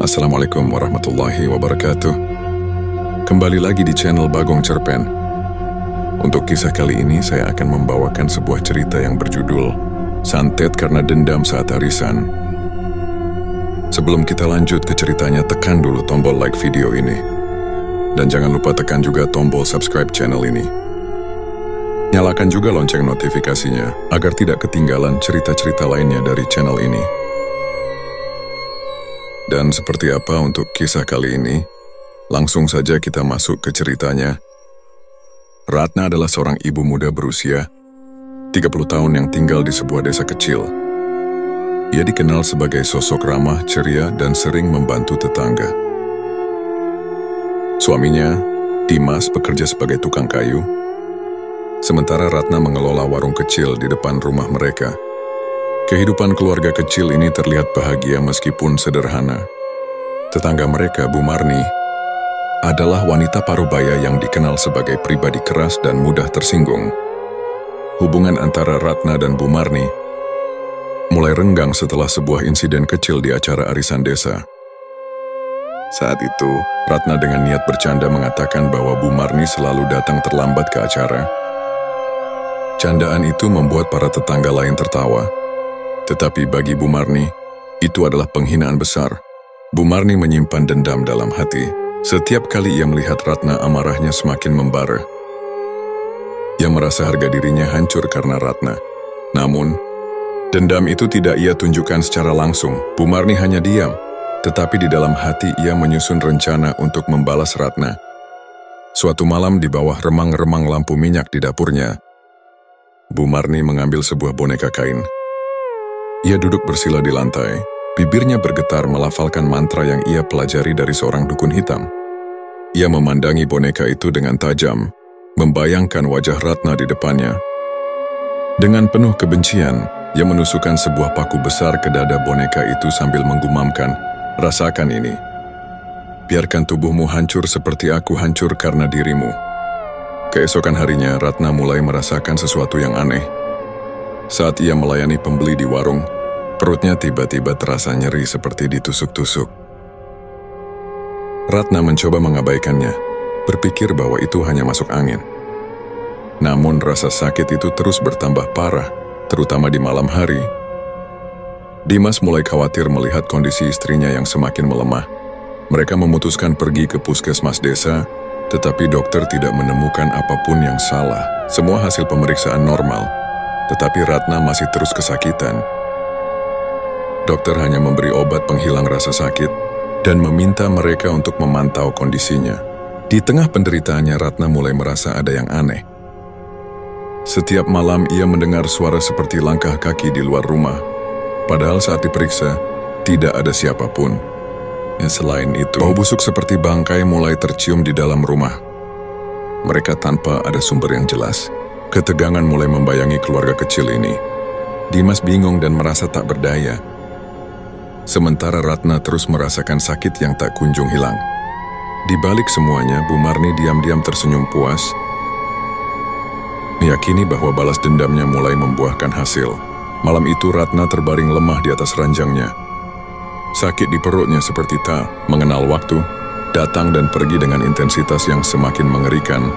Assalamualaikum warahmatullahi wabarakatuh. Kembali lagi di channel Bagong Cerpen. Untuk kisah kali ini saya akan membawakan sebuah cerita yang berjudul Santet Karena Dendam Saat Arisan. Sebelum kita lanjut ke ceritanya, tekan dulu tombol like video ini. Dan jangan lupa tekan juga tombol subscribe channel ini. Nyalakan juga lonceng notifikasinya agar tidak ketinggalan cerita-cerita lainnya dari channel ini. Dan seperti apa untuk kisah kali ini? Langsung saja kita masuk ke ceritanya. Ratna adalah seorang ibu muda berusia 30 tahun yang tinggal di sebuah desa kecil. Ia dikenal sebagai sosok ramah, ceria, dan sering membantu tetangga. Suaminya, Dimas, bekerja sebagai tukang kayu. Sementara Ratna mengelola warung kecil di depan rumah mereka. Kehidupan keluarga kecil ini terlihat bahagia meskipun sederhana. Tetangga mereka, Bu Marni, adalah wanita parubaya yang dikenal sebagai pribadi keras dan mudah tersinggung. Hubungan antara Ratna dan Bu Marni mulai renggang setelah sebuah insiden kecil di acara arisan desa. Saat itu, Ratna dengan niat bercanda mengatakan bahwa Bu Marni selalu datang terlambat ke acara. Candaan itu membuat para tetangga lain tertawa. Tetapi bagi Bu Marni, itu adalah penghinaan besar. Bu Marni menyimpan dendam dalam hati. Setiap kali ia melihat Ratna, amarahnya semakin membara. Ia merasa harga dirinya hancur karena Ratna. Namun, dendam itu tidak ia tunjukkan secara langsung. Bu Marni hanya diam, tetapi di dalam hati ia menyusun rencana untuk membalas Ratna. Suatu malam di bawah remang-remang lampu minyak di dapurnya, Bu Marni mengambil sebuah boneka kain. Ia duduk bersila di lantai, bibirnya bergetar melafalkan mantra yang ia pelajari dari seorang dukun hitam. Ia memandangi boneka itu dengan tajam, membayangkan wajah Ratna di depannya. Dengan penuh kebencian, ia menusukkan sebuah paku besar ke dada boneka itu sambil menggumamkan, "Rasakan ini. Biarkan tubuhmu hancur seperti aku hancur karena dirimu." Keesokan harinya, Ratna mulai merasakan sesuatu yang aneh. Saat ia melayani pembeli di warung, perutnya tiba-tiba terasa nyeri seperti ditusuk-tusuk. Ratna mencoba mengabaikannya, berpikir bahwa itu hanya masuk angin. Namun rasa sakit itu terus bertambah parah, terutama di malam hari. Dimas mulai khawatir melihat kondisi istrinya yang semakin melemah. Mereka memutuskan pergi ke puskesmas desa, tetapi dokter tidak menemukan apapun yang salah. Semua hasil pemeriksaan normal, tetapi Ratna masih terus kesakitan. Dokter hanya memberi obat penghilang rasa sakit dan meminta mereka untuk memantau kondisinya. Di tengah penderitaannya, Ratna mulai merasa ada yang aneh. Setiap malam ia mendengar suara seperti langkah kaki di luar rumah. Padahal saat diperiksa, tidak ada siapapun. Selain itu, bau busuk seperti bangkai mulai tercium di dalam rumah. Mereka tanpa ada sumber yang jelas. Ketegangan mulai membayangi keluarga kecil ini. Dimas bingung dan merasa tak berdaya. Sementara Ratna terus merasakan sakit yang tak kunjung hilang. Di balik semuanya, Bu Marni diam-diam tersenyum puas, meyakini bahwa balas dendamnya mulai membuahkan hasil. Malam itu Ratna terbaring lemah di atas ranjangnya. Sakit di perutnya seperti tak mengenal waktu, datang dan pergi dengan intensitas yang semakin mengerikan.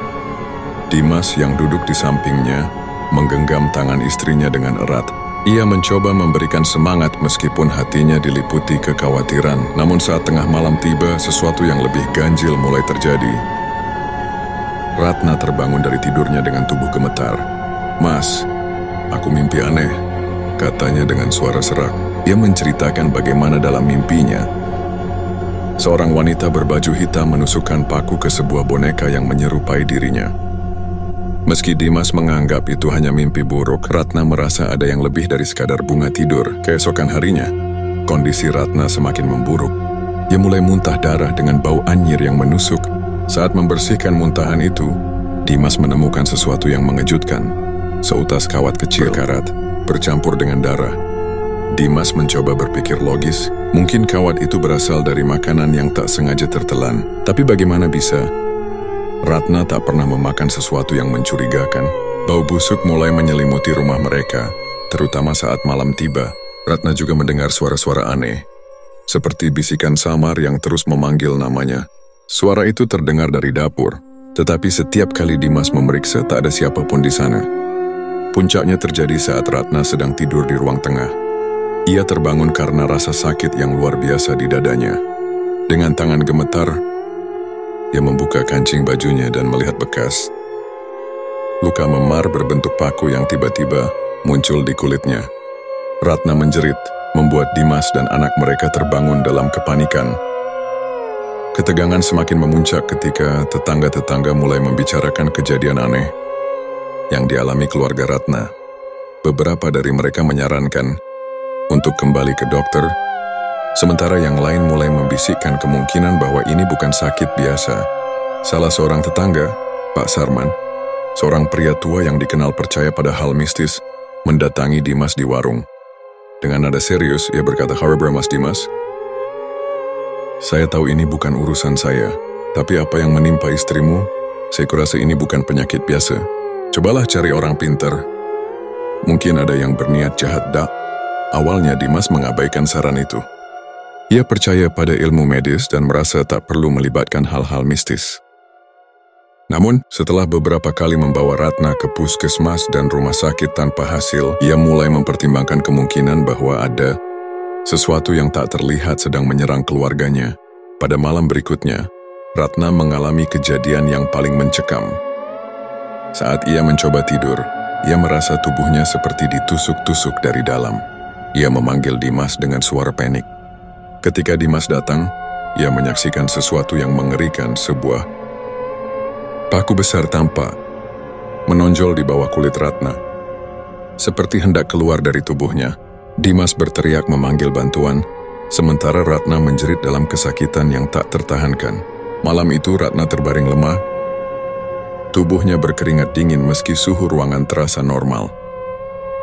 Dimas yang duduk di sampingnya menggenggam tangan istrinya dengan erat. Ia mencoba memberikan semangat meskipun hatinya diliputi kekhawatiran. Namun saat tengah malam tiba, sesuatu yang lebih ganjil mulai terjadi. Ratna terbangun dari tidurnya dengan tubuh gemetar. "Mas, aku mimpi aneh," katanya dengan suara serak. Ia menceritakan bagaimana dalam mimpinya, seorang wanita berbaju hitam menusukkan paku ke sebuah boneka yang menyerupai dirinya. Meski Dimas menganggap itu hanya mimpi buruk, Ratna merasa ada yang lebih dari sekadar bunga tidur. Keesokan harinya, kondisi Ratna semakin memburuk. Ia mulai muntah darah dengan bau anyir yang menusuk. Saat membersihkan muntahan itu, Dimas menemukan sesuatu yang mengejutkan. Seutas kawat kecil karat, bercampur dengan darah. Dimas mencoba berpikir logis, mungkin kawat itu berasal dari makanan yang tak sengaja tertelan. Tapi bagaimana bisa? Ratna tak pernah memakan sesuatu yang mencurigakan. Bau busuk mulai menyelimuti rumah mereka, terutama saat malam tiba. Ratna juga mendengar suara-suara aneh. seperti bisikan samar yang terus memanggil namanya. Suara itu terdengar dari dapur, tetapi setiap kali Dimas memeriksa tak ada siapapun di sana. Puncaknya terjadi saat Ratna sedang tidur di ruang tengah. Ia terbangun karena rasa sakit yang luar biasa di dadanya. Dengan tangan gemetar, ia membuka kancing bajunya dan melihat bekas luka memar berbentuk paku yang tiba-tiba muncul di kulitnya. Ratna menjerit, membuat Dimas dan anak mereka terbangun dalam kepanikan. Ketegangan semakin memuncak ketika tetangga-tetangga mulai membicarakan kejadian aneh yang dialami keluarga Ratna. Beberapa dari mereka menyarankan untuk kembali ke dokter, sementara yang lain mulai membisikkan kemungkinan bahwa ini bukan sakit biasa. Salah seorang tetangga, Pak Sarman, seorang pria tua yang dikenal percaya pada hal mistis, mendatangi Dimas di warung. Dengan nada serius, ia berkata, "Harabra Mas Dimas, saya tahu ini bukan urusan saya, tapi apa yang menimpa istrimu, saya kurasa ini bukan penyakit biasa. Cobalah cari orang pintar. Mungkin ada yang berniat jahat, dak." Awalnya Dimas mengabaikan saran itu. Ia percaya pada ilmu medis dan merasa tak perlu melibatkan hal-hal mistis. Namun, setelah beberapa kali membawa Ratna ke puskesmas dan rumah sakit tanpa hasil, ia mulai mempertimbangkan kemungkinan bahwa ada sesuatu yang tak terlihat sedang menyerang keluarganya. Pada malam berikutnya, Ratna mengalami kejadian yang paling mencekam. Saat ia mencoba tidur, ia merasa tubuhnya seperti ditusuk-tusuk dari dalam. Ia memanggil Dimas dengan suara panik. Ketika Dimas datang, ia menyaksikan sesuatu yang mengerikan. Sebuah paku besar tampak menonjol di bawah kulit Ratna. Seperti hendak keluar dari tubuhnya, Dimas berteriak memanggil bantuan, sementara Ratna menjerit dalam kesakitan yang tak tertahankan. Malam itu Ratna terbaring lemah. Tubuhnya berkeringat dingin meski suhu ruangan terasa normal.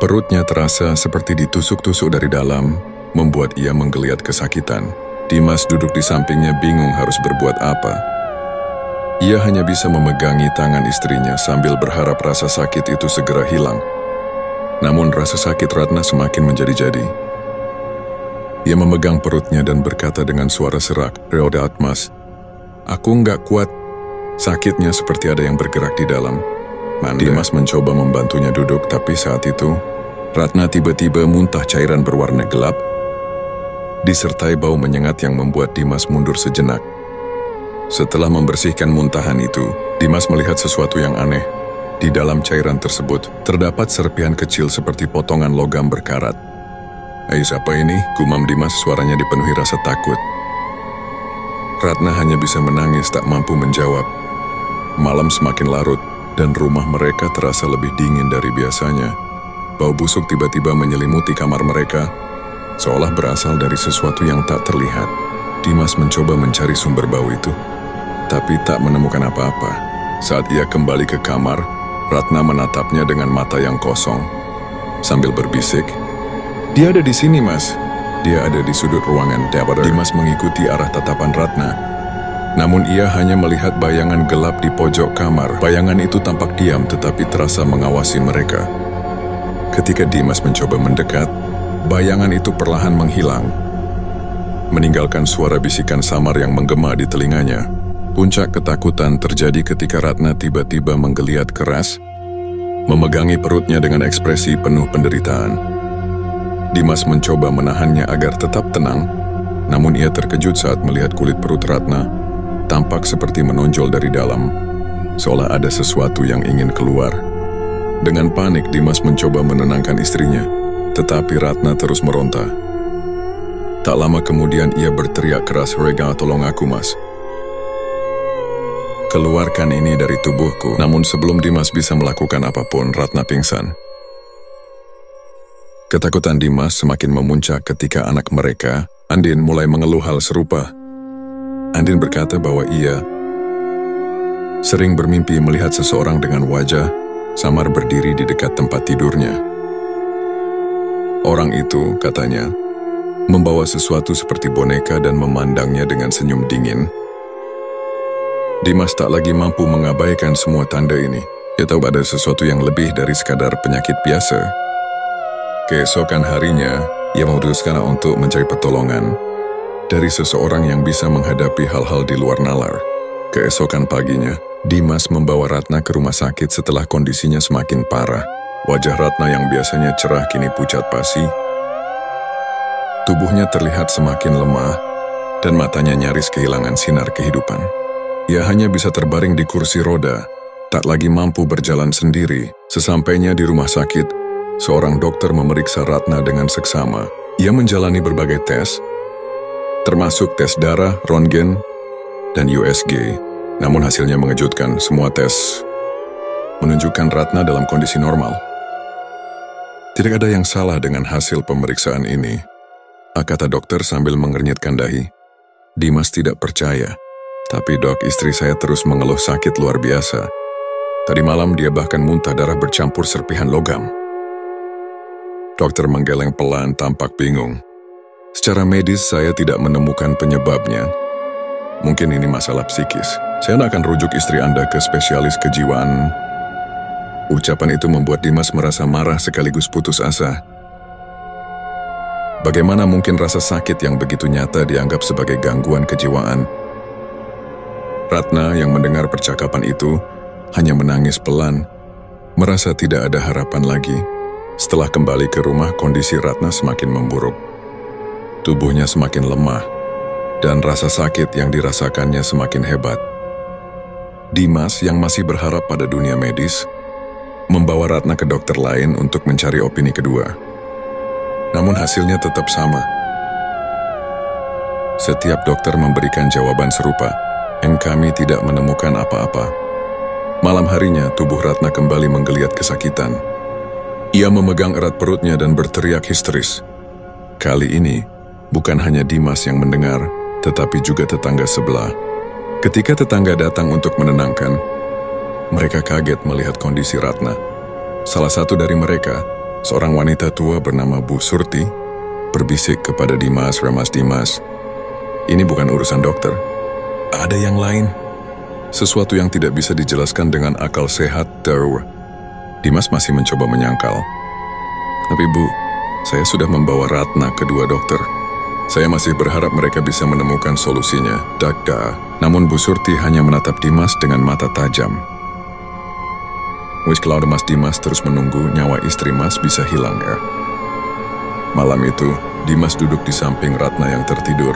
Perutnya terasa seperti ditusuk-tusuk dari dalam, membuat ia menggeliat kesakitan. Dimas duduk di sampingnya bingung harus berbuat apa. Ia hanya bisa memegangi tangan istrinya sambil berharap rasa sakit itu segera hilang. Namun rasa sakit Ratna semakin menjadi-jadi. Ia memegang perutnya dan berkata dengan suara serak, "Reodat Mas, aku nggak kuat. Sakitnya seperti ada yang bergerak di dalam." Dimas mencoba membantunya duduk, tapi saat itu Ratna tiba-tiba muntah cairan berwarna gelap, disertai bau menyengat yang membuat Dimas mundur sejenak. Setelah membersihkan muntahan itu, Dimas melihat sesuatu yang aneh. Di dalam cairan tersebut, terdapat serpihan kecil seperti potongan logam berkarat. "Siapa ini?" gumam Dimas, suaranya dipenuhi rasa takut. Ratna hanya bisa menangis, tak mampu menjawab. Malam semakin larut, dan rumah mereka terasa lebih dingin dari biasanya. Bau busuk tiba-tiba menyelimuti kamar mereka, seolah berasal dari sesuatu yang tak terlihat. Dimas mencoba mencari sumber bau itu, tapi tak menemukan apa-apa. Saat ia kembali ke kamar, Ratna menatapnya dengan mata yang kosong. Sambil berbisik, "Dia ada di sini, Mas." Dia ada di sudut ruangan. Dimas mengikuti arah tatapan Ratna. Namun ia hanya melihat bayangan gelap di pojok kamar. Bayangan itu tampak diam tetapi terasa mengawasi mereka. Ketika Dimas mencoba mendekat, bayangan itu perlahan menghilang, meninggalkan suara bisikan samar yang menggema di telinganya. Puncak ketakutan terjadi ketika Ratna tiba-tiba menggeliat keras, memegangi perutnya dengan ekspresi penuh penderitaan. Dimas mencoba menahannya agar tetap tenang, namun ia terkejut saat melihat kulit perut Ratna tampak seperti menonjol dari dalam, seolah ada sesuatu yang ingin keluar. Dengan panik, Dimas mencoba menenangkan istrinya, tetapi Ratna terus meronta. Tak lama kemudian ia berteriak keras, "Rega, tolong aku, Mas. Keluarkan ini dari tubuhku." Namun sebelum Dimas bisa melakukan apapun, Ratna pingsan. Ketakutan Dimas semakin memuncak ketika anak mereka, Andin, mulai mengeluh hal serupa. Andin berkata bahwa ia sering bermimpi melihat seseorang dengan wajah samar berdiri di dekat tempat tidurnya. Orang itu, katanya, membawa sesuatu seperti boneka dan memandangnya dengan senyum dingin. Dimas tak lagi mampu mengabaikan semua tanda ini. Ia tahu ada sesuatu yang lebih dari sekadar penyakit biasa. Keesokan harinya, ia memutuskan untuk mencari pertolongan. dari seseorang yang bisa menghadapi hal-hal di luar nalar. Keesokan paginya, Dimas membawa Ratna ke rumah sakit setelah kondisinya semakin parah. Wajah Ratna yang biasanya cerah kini pucat pasi. Tubuhnya terlihat semakin lemah dan matanya nyaris kehilangan sinar kehidupan. Ia hanya bisa terbaring di kursi roda, tak lagi mampu berjalan sendiri. Sesampainya di rumah sakit, seorang dokter memeriksa Ratna dengan seksama. Ia menjalani berbagai tes, termasuk tes darah, röntgen, dan USG. Namun hasilnya mengejutkan, semua tes menunjukkan Ratna dalam kondisi normal. Tidak ada yang salah dengan hasil pemeriksaan ini, kata dokter sambil mengernyitkan dahi. Dimas tidak percaya. Tapi dok, istri saya terus mengeluh sakit luar biasa. Tadi malam dia bahkan muntah darah bercampur serpihan logam. Dokter menggeleng pelan, tampak bingung. Secara medis saya tidak menemukan penyebabnya. Mungkin ini masalah psikis. Saya akan rujuk istri Anda ke spesialis kejiwaan. Ucapan itu membuat Dimas merasa marah sekaligus putus asa. Bagaimana mungkin rasa sakit yang begitu nyata dianggap sebagai gangguan kejiwaan? Ratna yang mendengar percakapan itu hanya menangis pelan, merasa tidak ada harapan lagi. Setelah kembali ke rumah, kondisi Ratna semakin memburuk. Tubuhnya semakin lemah, dan rasa sakit yang dirasakannya semakin hebat. Dimas yang masih berharap pada dunia medis, membawa Ratna ke dokter lain untuk mencari opini kedua. Namun hasilnya tetap sama. Setiap dokter memberikan jawaban serupa, kami tidak menemukan apa-apa. Malam harinya, tubuh Ratna kembali menggeliat kesakitan. Ia memegang erat perutnya dan berteriak histeris. Kali ini, bukan hanya Dimas yang mendengar, tetapi juga tetangga sebelah. Ketika tetangga datang untuk menenangkan, mereka kaget melihat kondisi Ratna. Salah satu dari mereka, seorang wanita tua bernama Bu Surti, berbisik kepada Dimas, "Mas Dimas, ini bukan urusan dokter. Ada yang lain." Sesuatu yang tidak bisa dijelaskan dengan akal sehat. Dimas masih mencoba menyangkal. "Tapi Bu, saya sudah membawa Ratna ke dua dokter. Saya masih berharap mereka bisa menemukan solusinya." Namun Bu Surti hanya menatap Dimas dengan mata tajam. Kalau Mas Dimas terus menunggu, nyawa istri Mas bisa hilang ya. Malam itu, Dimas duduk di samping Ratna yang tertidur.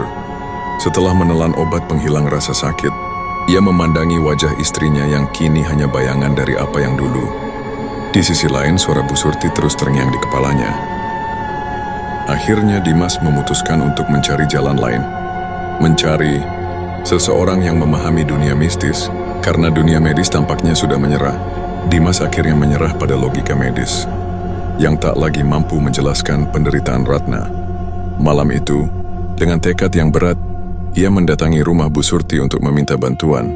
Setelah menelan obat penghilang rasa sakit, ia memandangi wajah istrinya yang kini hanya bayangan dari apa yang dulu. Di sisi lain, suara Bu Surti terus terngiang di kepalanya. Akhirnya Dimas memutuskan untuk mencari jalan lain. Mencari seseorang yang memahami dunia mistis, karena dunia medis tampaknya sudah menyerah. Dimas akhirnya menyerah pada logika medis, yang tak lagi mampu menjelaskan penderitaan Ratna. Malam itu, dengan tekad yang berat, ia mendatangi rumah Bu Surti untuk meminta bantuan.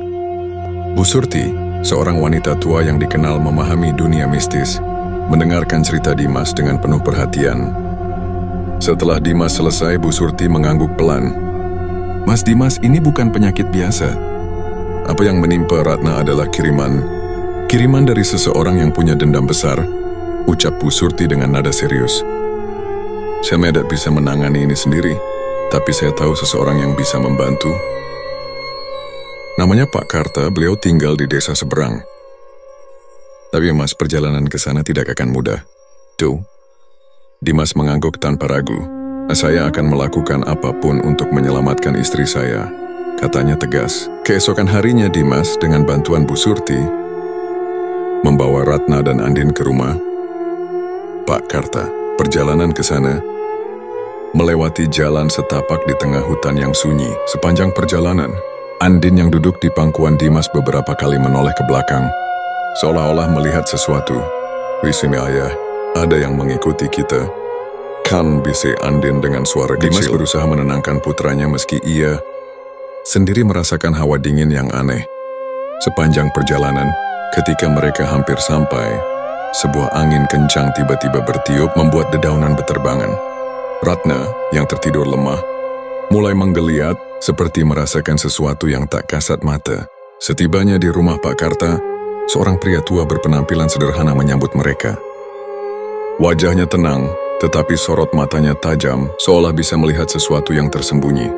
Bu Surti, seorang wanita tua yang dikenal memahami dunia mistis, mendengarkan cerita Dimas dengan penuh perhatian. Setelah Dimas selesai, Bu Surti mengangguk pelan. "Mas Dimas, ini bukan penyakit biasa. Apa yang menimpa Ratna adalah kiriman dari seseorang yang punya dendam besar," ucap Bu Surti dengan nada serius. "Saya tidak bisa menangani ini sendiri, tapi saya tahu seseorang yang bisa membantu. Namanya Pak Karta, beliau tinggal di desa seberang. Tapi Mas, perjalanan ke sana tidak akan mudah." Dimas mengangguk tanpa ragu. "Saya akan melakukan apapun untuk menyelamatkan istri saya," katanya tegas. Keesokan harinya Dimas dengan bantuan Bu Surti membawa Ratna dan Andin ke rumah Pak Karta. Perjalanan ke sana melewati jalan setapak di tengah hutan yang sunyi. Sepanjang perjalanan, Andin yang duduk di pangkuan Dimas beberapa kali menoleh ke belakang, seolah-olah melihat sesuatu. "Di sini ayah, ada yang mengikuti kita," kan bisik Andin dengan suara kecil. Dimas berusaha menenangkan putranya meski ia sendiri merasakan hawa dingin yang aneh. Sepanjang perjalanan, ketika mereka hampir sampai, sebuah angin kencang tiba-tiba bertiup membuat dedaunan beterbangan. Ratna, yang tertidur lemah, mulai menggeliat seperti merasakan sesuatu yang tak kasat mata. Setibanya di rumah Pak Karta, seorang pria tua berpenampilan sederhana menyambut mereka. Wajahnya tenang, tetapi sorot matanya tajam, seolah bisa melihat sesuatu yang tersembunyi.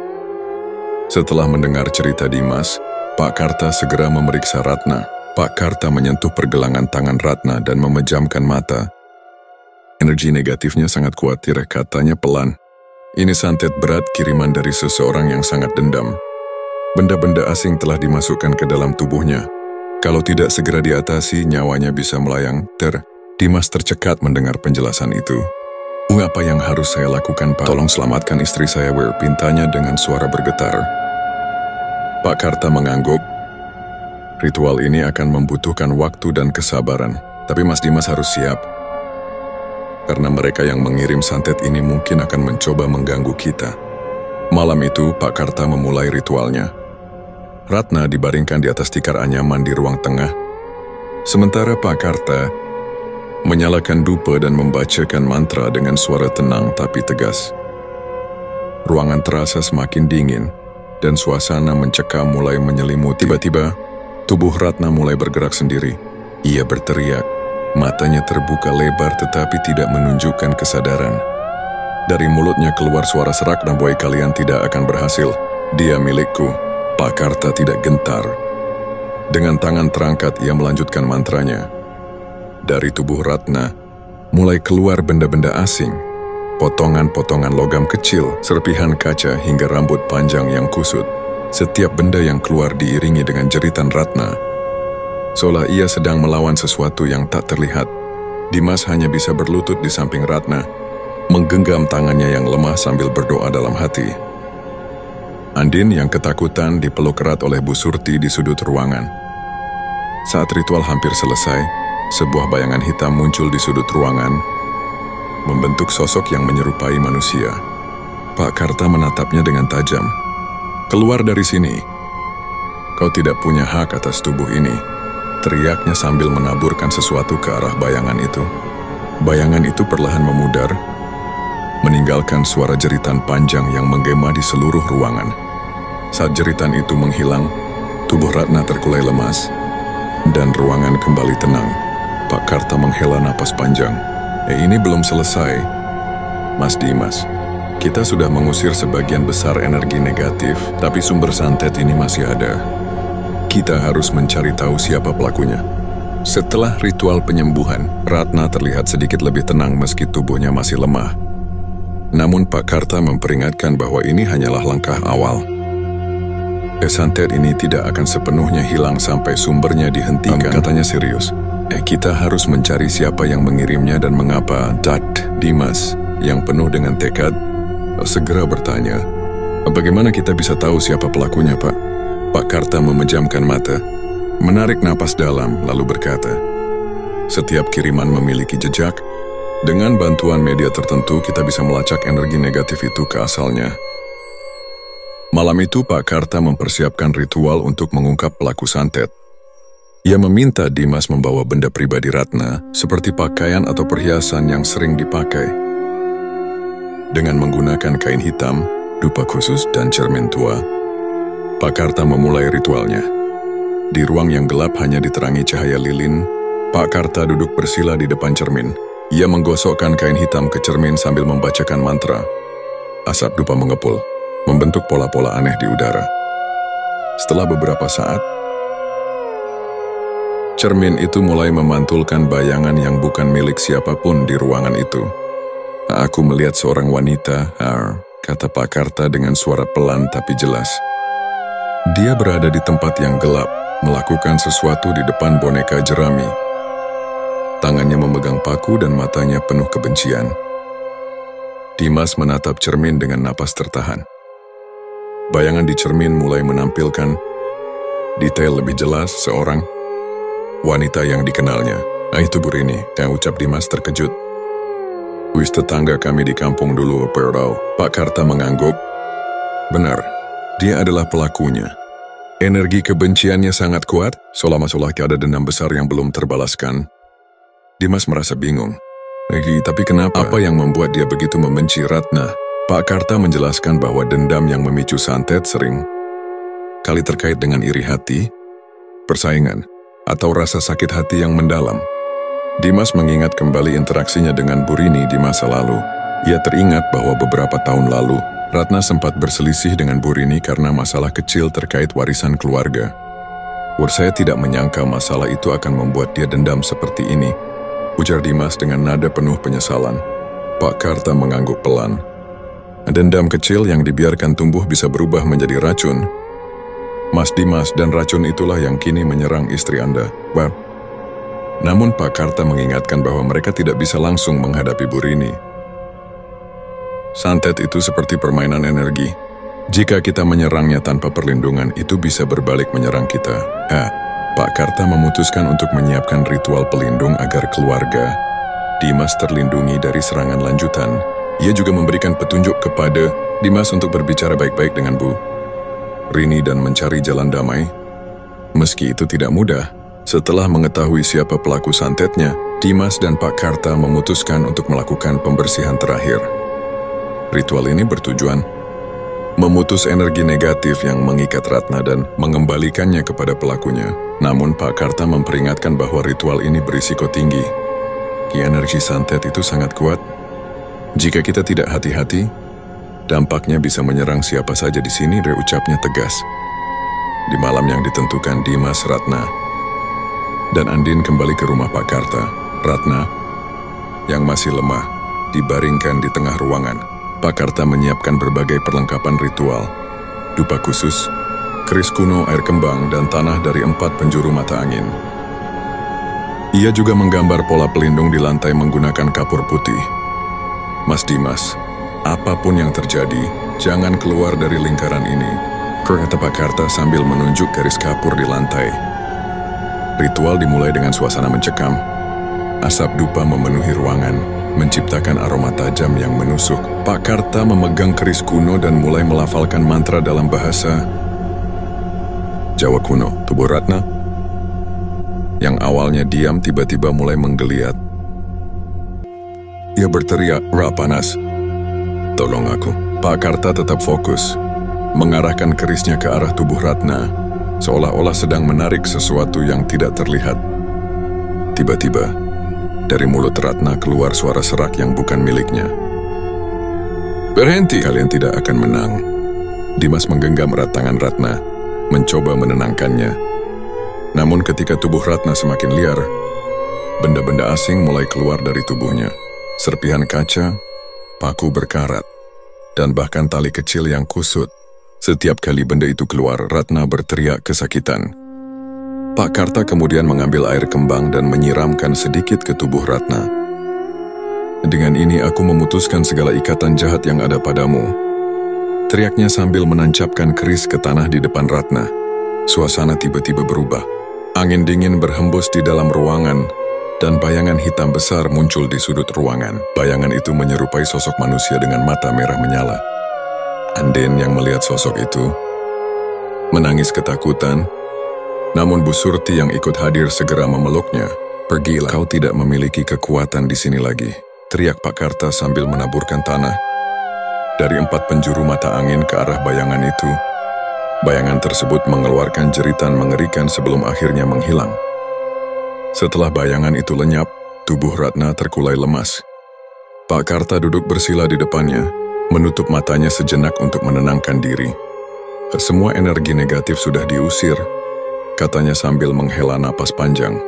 Setelah mendengar cerita Dimas, Pak Karta segera memeriksa Ratna. Pak Karta menyentuh pergelangan tangan Ratna dan memejamkan mata. Energi negatifnya sangat kuat, katanya pelan. Ini santet berat kiriman dari seseorang yang sangat dendam. Benda-benda asing telah dimasukkan ke dalam tubuhnya. Kalau tidak segera diatasi, nyawanya bisa melayang. Dimas tercekat mendengar penjelasan itu. Apa yang harus saya lakukan, Pak? Tolong selamatkan istri saya, pintanya dengan suara bergetar. Pak Karta mengangguk. Ritual ini akan membutuhkan waktu dan kesabaran, tapi Mas Dimas harus siap. Karena mereka yang mengirim santet ini mungkin akan mencoba mengganggu kita. Malam itu, Pak Karta memulai ritualnya. Ratna dibaringkan di atas tikar anyaman di ruang tengah. Sementara Pak Karta menyalakan dupa dan membacakan mantra dengan suara tenang tapi tegas. Ruangan terasa semakin dingin, dan suasana mencekam mulai menyelimuti. Tiba-tiba, tubuh Ratna mulai bergerak sendiri. Ia berteriak, matanya terbuka lebar tetapi tidak menunjukkan kesadaran. Dari mulutnya keluar suara serak, "Dan boy, kalian tidak akan berhasil. Dia milikku." Pak Karta tidak gentar. Dengan tangan terangkat, ia melanjutkan mantranya. Dari tubuh Ratna, mulai keluar benda-benda asing. Potongan-potongan logam kecil, serpihan kaca hingga rambut panjang yang kusut. Setiap benda yang keluar diiringi dengan jeritan Ratna. Seolah ia sedang melawan sesuatu yang tak terlihat. Dimas hanya bisa berlutut di samping Ratna, menggenggam tangannya yang lemah sambil berdoa dalam hati. Andin yang ketakutan dipeluk erat oleh Bu Surti di sudut ruangan. Saat ritual hampir selesai, sebuah bayangan hitam muncul di sudut ruangan, membentuk sosok yang menyerupai manusia. Pak Karta menatapnya dengan tajam. "Keluar dari sini. Kau tidak punya hak atas tubuh ini," teriaknya sambil menaburkan sesuatu ke arah bayangan itu. Bayangan itu perlahan memudar, meninggalkan suara jeritan panjang yang menggema di seluruh ruangan. Saat jeritan itu menghilang, tubuh Ratna terkulai lemas, dan ruangan kembali tenang. Pak Karta menghela napas panjang. Ini belum selesai, Mas Dimas. Kita sudah mengusir sebagian besar energi negatif, tapi sumber santet ini masih ada. Kita harus mencari tahu siapa pelakunya. Setelah ritual penyembuhan, Ratna terlihat sedikit lebih tenang meski tubuhnya masih lemah. Namun Pak Karta memperingatkan bahwa ini hanyalah langkah awal. Santet ini tidak akan sepenuhnya hilang sampai sumbernya dihentikan. Katanya serius. Kita harus mencari siapa yang mengirimnya dan mengapa. Dimas, yang penuh dengan tekad, segera bertanya, "Bagaimana kita bisa tahu siapa pelakunya, Pak?" Pak Karta memejamkan mata, menarik napas dalam, lalu berkata, "Setiap kiriman memiliki jejak. Dengan bantuan media tertentu, kita bisa melacak energi negatif itu ke asalnya." Malam itu, Pak Karta mempersiapkan ritual untuk mengungkap pelaku santet. Ia meminta Dimas membawa benda pribadi Ratna, seperti pakaian atau perhiasan yang sering dipakai. Dengan menggunakan kain hitam, dupa khusus, dan cermin tua, Pak Karta memulai ritualnya. Di ruang yang gelap hanya diterangi cahaya lilin, Pak Karta duduk bersila di depan cermin. Ia menggosokkan kain hitam ke cermin sambil membacakan mantra. Asap dupa mengepul, membentuk pola-pola aneh di udara. Setelah beberapa saat, cermin itu mulai memantulkan bayangan yang bukan milik siapapun di ruangan itu. "Aku melihat seorang wanita," kata Pak Karta dengan suara pelan tapi jelas. Dia berada di tempat yang gelap, melakukan sesuatu di depan boneka jerami. Tangannya memegang paku dan matanya penuh kebencian. Dimas menatap cermin dengan napas tertahan. Bayangan di cermin mulai menampilkan detail lebih jelas seorang wanita yang dikenalnya. Itu Bu Rini, ucap Dimas terkejut. "Wis tetangga kami di kampung dulu, Perau." Pak Karta mengangguk. Benar, dia adalah pelakunya. Energi kebenciannya sangat kuat, seolah-olah ada dendam besar yang belum terbalaskan. Dimas merasa bingung. Tapi kenapa? Apa yang membuat dia begitu membenci Ratna? Pak Karta menjelaskan bahwa dendam yang memicu santet sering kali terkait dengan iri hati, persaingan, atau rasa sakit hati yang mendalam. Dimas mengingat kembali interaksinya dengan Bu Rini di masa lalu. Ia teringat bahwa beberapa tahun lalu, Ratna sempat berselisih dengan Bu Rini karena masalah kecil terkait warisan keluarga. Saya tidak menyangka masalah itu akan membuat dia dendam seperti ini, ujar Dimas dengan nada penuh penyesalan. Pak Karta mengangguk pelan. Dendam kecil yang dibiarkan tumbuh bisa berubah menjadi racun. Mas Dimas, dan racun itulah yang kini menyerang istri Anda. Namun Pak Karta mengingatkan bahwa mereka tidak bisa langsung menghadapi Bu Rini. Santet itu seperti permainan energi. Jika kita menyerangnya tanpa perlindungan, itu bisa berbalik menyerang kita. Pak Karta memutuskan untuk menyiapkan ritual pelindung agar keluarga Dimas terlindungi dari serangan lanjutan. Ia juga memberikan petunjuk kepada Dimas untuk berbicara baik-baik dengan Bu Rini dan mencari jalan damai. Meski itu tidak mudah, setelah mengetahui siapa pelaku santetnya, Dimas dan Pak Karta memutuskan untuk melakukan pembersihan terakhir. Ritual ini bertujuan memutus energi negatif yang mengikat Ratna dan mengembalikannya kepada pelakunya. Namun Pak Karta memperingatkan bahwa ritual ini berisiko tinggi. Energi santet itu sangat kuat. Jika kita tidak hati-hati, dampaknya bisa menyerang siapa saja di sini, ucapnya tegas. Di malam yang ditentukan, Dimas, Ratna, dan Andin kembali ke rumah Pak Karta. Ratna, yang masih lemah, dibaringkan di tengah ruangan. Pak Karta menyiapkan berbagai perlengkapan ritual, dupa khusus, keris kuno, air kembang, dan tanah dari 4 penjuru mata angin. Ia juga menggambar pola pelindung di lantai menggunakan kapur putih. Mas Dimas, apapun yang terjadi, jangan keluar dari lingkaran ini, kata Pak Karta sambil menunjuk garis kapur di lantai. Ritual dimulai dengan suasana mencekam. Asap dupa memenuhi ruangan, menciptakan aroma tajam yang menusuk. Pak Karta memegang keris kuno dan mulai melafalkan mantra dalam bahasa Jawa kuno. Tubuh Ratna, yang awalnya diam, tiba-tiba mulai menggeliat. Ia berteriak, "Ra panas, tolong aku." Pak Karta tetap fokus, mengarahkan kerisnya ke arah tubuh Ratna, seolah-olah sedang menarik sesuatu yang tidak terlihat. Tiba-tiba, dari mulut Ratna keluar suara serak yang bukan miliknya. "Berhenti, kalian tidak akan menang." Dimas menggenggam erat tangan Ratna, mencoba menenangkannya. Namun ketika tubuh Ratna semakin liar, benda-benda asing mulai keluar dari tubuhnya. Serpihan kaca, paku berkarat, dan bahkan tali kecil yang kusut. Setiap kali benda itu keluar, Ratna berteriak kesakitan. Pak Karta kemudian mengambil air kembang dan menyiramkan sedikit ke tubuh Ratna. "Dengan ini aku memutuskan segala ikatan jahat yang ada padamu," teriaknya sambil menancapkan keris ke tanah di depan Ratna. Suasana tiba-tiba berubah. Angin dingin berhembus di dalam ruangan, dan bayangan hitam besar muncul di sudut ruangan. Bayangan itu menyerupai sosok manusia dengan mata merah menyala. Andin yang melihat sosok itu menangis ketakutan. Namun Bu Surti yang ikut hadir segera memeluknya. "Pergilah, kau tidak memiliki kekuatan di sini lagi," teriak Pak Karta sambil menaburkan tanah dari 4 penjuru mata angin ke arah bayangan itu. Bayangan tersebut mengeluarkan jeritan mengerikan sebelum akhirnya menghilang. Setelah bayangan itu lenyap, tubuh Ratna terkulai lemas. Pak Karta duduk bersila di depannya, menutup matanya sejenak untuk menenangkan diri. Semua energi negatif sudah diusir, katanya sambil menghela napas panjang.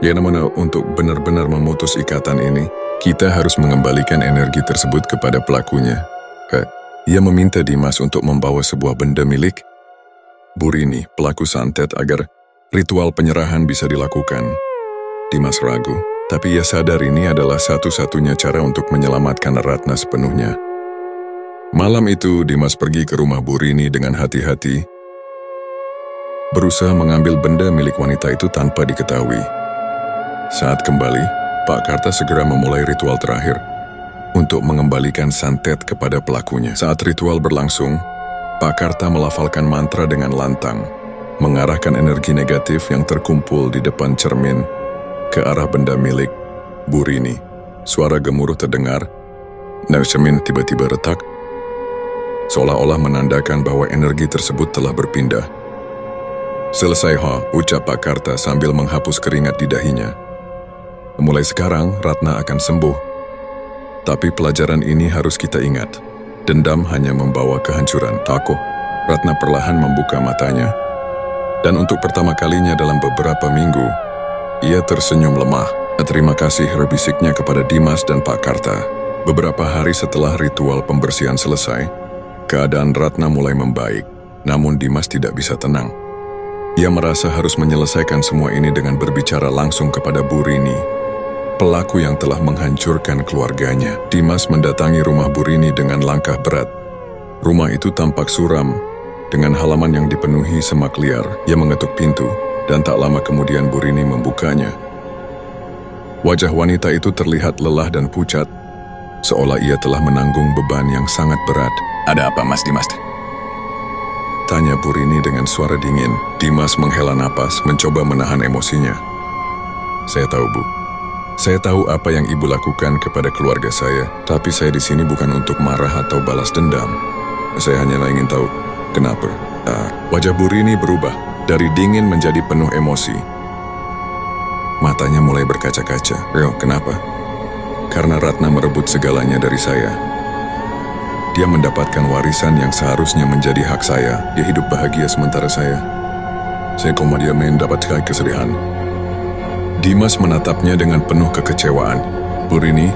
Ya namanya, untuk benar-benar memutus ikatan ini, kita harus mengembalikan energi tersebut kepada pelakunya. Ia meminta Dimas untuk membawa sebuah benda milik Bu Rini, pelaku santet, agar ritual penyerahan bisa dilakukan. Dimas ragu, tapi ia sadar ini adalah satu-satunya cara untuk menyelamatkan Ratna sepenuhnya. Malam itu, Dimas pergi ke rumah Bu Rini dengan hati-hati, berusaha mengambil benda milik wanita itu tanpa diketahui. Saat kembali, Pak Karta segera memulai ritual terakhir untuk mengembalikan santet kepada pelakunya. Saat ritual berlangsung, Pak Karta melafalkan mantra dengan lantang, mengarahkan energi negatif yang terkumpul di depan cermin ke arah benda milik Bu Rini. Suara gemuruh terdengar, dan cermin tiba-tiba retak, seolah-olah menandakan bahwa energi tersebut telah berpindah. "Selesai, ucap Pak Karta sambil menghapus keringat di dahinya. Mulai sekarang, Ratna akan sembuh. Tapi pelajaran ini harus kita ingat. Dendam hanya membawa kehancuran. Aku, Ratna perlahan membuka matanya. Dan untuk pertama kalinya dalam beberapa minggu, ia tersenyum lemah. Terima kasih, bisiknya kepada Dimas dan Pak Karta. Beberapa hari setelah ritual pembersihan selesai, keadaan Ratna mulai membaik. Namun Dimas tidak bisa tenang. Ia merasa harus menyelesaikan semua ini dengan berbicara langsung kepada Bu Rini, pelaku yang telah menghancurkan keluarganya. Dimas mendatangi rumah Bu Rini dengan langkah berat. Rumah itu tampak suram, dengan halaman yang dipenuhi semak liar. Ia mengetuk pintu, dan tak lama kemudian Bu Rini membukanya. Wajah wanita itu terlihat lelah dan pucat, seolah ia telah menanggung beban yang sangat berat. Ada apa, Mas Dimas? Tanya Bu Rini dengan suara dingin. Dimas menghela napas, mencoba menahan emosinya. Saya tahu, Bu. Saya tahu apa yang Ibu lakukan kepada keluarga saya, tapi saya di sini bukan untuk marah atau balas dendam. Saya hanya ingin tahu kenapa. Wajah Bu Rini berubah dari dingin menjadi penuh emosi. Matanya mulai berkaca-kaca. Kenapa? Karena Ratna merebut segalanya dari saya. Dia mendapatkan warisan yang seharusnya menjadi hak saya. Dia hidup bahagia sementara saya koma dia mendapatkan kesedihan. Dimas menatapnya dengan penuh kekecewaan. Bu Rini,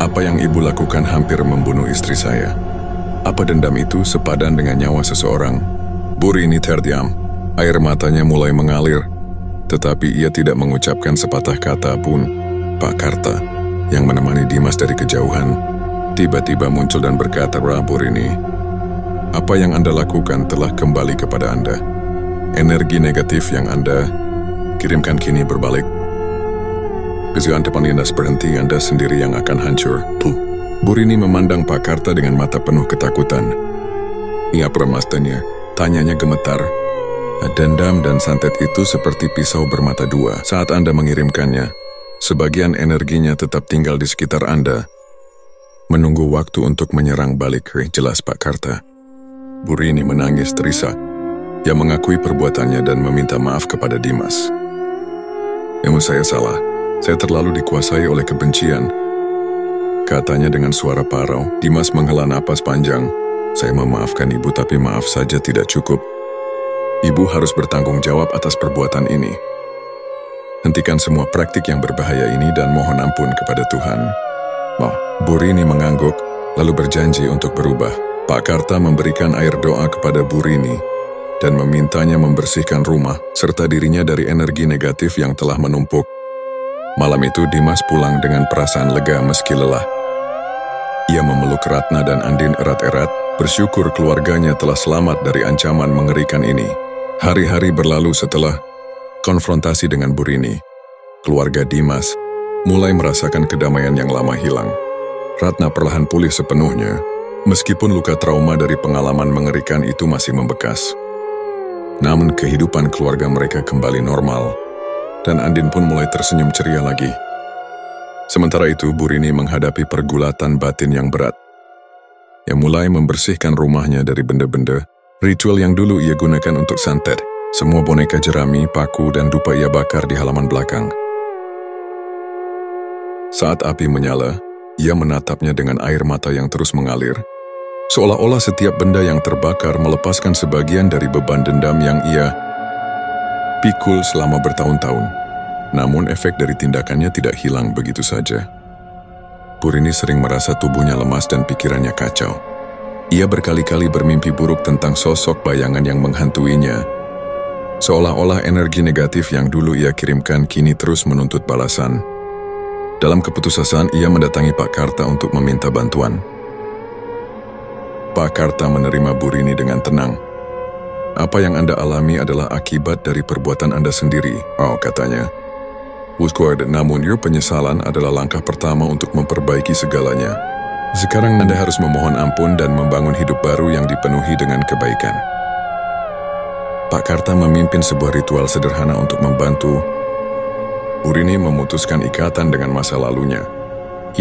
apa yang Ibu lakukan hampir membunuh istri saya. Apa dendam itu sepadan dengan nyawa seseorang? Bu Rini terdiam. Air matanya mulai mengalir, tetapi ia tidak mengucapkan sepatah kata pun. Pak Karta, yang menemani Dimas dari kejauhan, tiba-tiba muncul dan berkata, Bu Rini, apa yang Anda lakukan telah kembali kepada Anda. Energi negatif yang Anda kirimkan kini berbalik. Kezian depan Anda berhenti, Anda sendiri yang akan hancur. Bu Rini memandang Pak Karta dengan mata penuh ketakutan. Ia permasanya, tanyanya gemetar. Dendam dan santet itu seperti pisau bermata dua. Saat Anda mengirimkannya, sebagian energinya tetap tinggal di sekitar Anda, menunggu waktu untuk menyerang balik. Jelas, Pak Karta. Bu Rini menangis terisak. Ia mengakui perbuatannya dan meminta maaf kepada Dimas. Saya salah. Saya terlalu dikuasai oleh kebencian, katanya dengan suara parau. Dimas menghela napas panjang. Saya memaafkan Ibu, tapi maaf saja tidak cukup. Ibu harus bertanggung jawab atas perbuatan ini. Hentikan semua praktik yang berbahaya ini dan mohon ampun kepada Tuhan. Bu Rini mengangguk, lalu berjanji untuk berubah. Pak Karta memberikan air doa kepada Bu Rini dan memintanya membersihkan rumah serta dirinya dari energi negatif yang telah menumpuk. Malam itu Dimas pulang dengan perasaan lega meski lelah. Ia memeluk Ratna dan Andin erat-erat, bersyukur keluarganya telah selamat dari ancaman mengerikan ini. Hari-hari berlalu setelah konfrontasi dengan Bu Rini. Keluarga Dimas mulai merasakan kedamaian yang lama hilang. Ratna perlahan pulih sepenuhnya, meskipun luka trauma dari pengalaman mengerikan itu masih membekas. Namun kehidupan keluarga mereka kembali normal, dan Andin pun mulai tersenyum ceria lagi. Sementara itu, Bu Rini menghadapi pergulatan batin yang berat. Ia mulai membersihkan rumahnya dari benda-benda, ritual yang dulu ia gunakan untuk santet. Semua boneka jerami, paku, dan dupa ia bakar di halaman belakang. Saat api menyala, ia menatapnya dengan air mata yang terus mengalir, seolah-olah setiap benda yang terbakar melepaskan sebagian dari beban dendam yang ia pikul selama bertahun-tahun. Namun efek dari tindakannya tidak hilang begitu saja. Bu Rini sering merasa tubuhnya lemas dan pikirannya kacau. Ia berkali-kali bermimpi buruk tentang sosok bayangan yang menghantuinya, seolah-olah energi negatif yang dulu ia kirimkan kini terus menuntut balasan. Dalam keputusasaan, ia mendatangi Pak Karta untuk meminta bantuan. Pak Karta menerima Bu Rini dengan tenang. Apa yang Anda alami adalah akibat dari perbuatan Anda sendiri, katanya. Namun penyesalan adalah langkah pertama untuk memperbaiki segalanya. Sekarang Anda harus memohon ampun dan membangun hidup baru yang dipenuhi dengan kebaikan. Pak Karta memimpin sebuah ritual sederhana untuk membantu Bu Rini memutuskan ikatan dengan masa lalunya.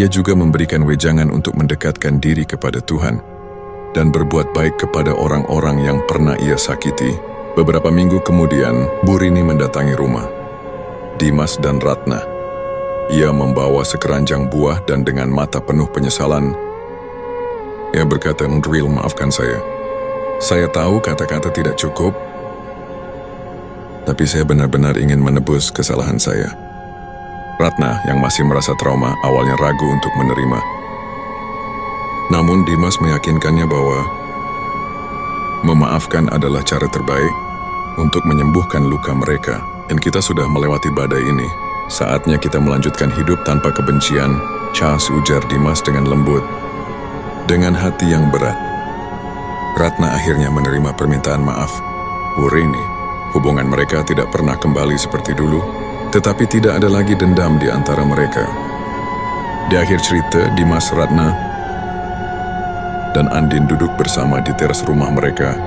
Ia juga memberikan wejangan untuk mendekatkan diri kepada Tuhan dan berbuat baik kepada orang-orang yang pernah ia sakiti. Beberapa minggu kemudian, Bu Rini mendatangi rumah Dimas dan Ratna. Ia membawa sekeranjang buah dan dengan mata penuh penyesalan, Ia berkata, "Nuril, maafkan saya. Saya tahu kata-kata tidak cukup, tapi saya benar-benar ingin menebus kesalahan saya." Ratna yang masih merasa trauma awalnya ragu untuk menerima. Namun Dimas meyakinkannya bahwa memaafkan adalah cara terbaik untuk menyembuhkan luka mereka. Dan kita sudah melewati badai ini. Saatnya kita melanjutkan hidup tanpa kebencian, Charles, ujar Dimas dengan lembut. Dengan hati yang berat, Ratna akhirnya menerima permintaan maaf Bu Rini. Hubungan mereka tidak pernah kembali seperti dulu, tetapi tidak ada lagi dendam di antara mereka. Di akhir cerita, Dimas, Ratna, dan Andin duduk bersama di teras rumah mereka,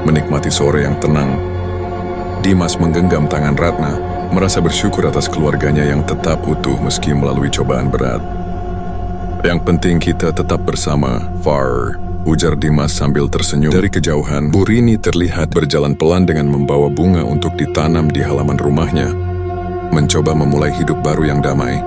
menikmati sore yang tenang. Dimas menggenggam tangan Ratna, merasa bersyukur atas keluarganya yang tetap utuh meski melalui cobaan berat. "Yang penting kita tetap bersama, Far," ujar Dimas sambil tersenyum. Dari kejauhan, Bu Rini terlihat berjalan pelan dengan membawa bunga untuk ditanam di halaman rumahnya, mencoba memulai hidup baru yang damai.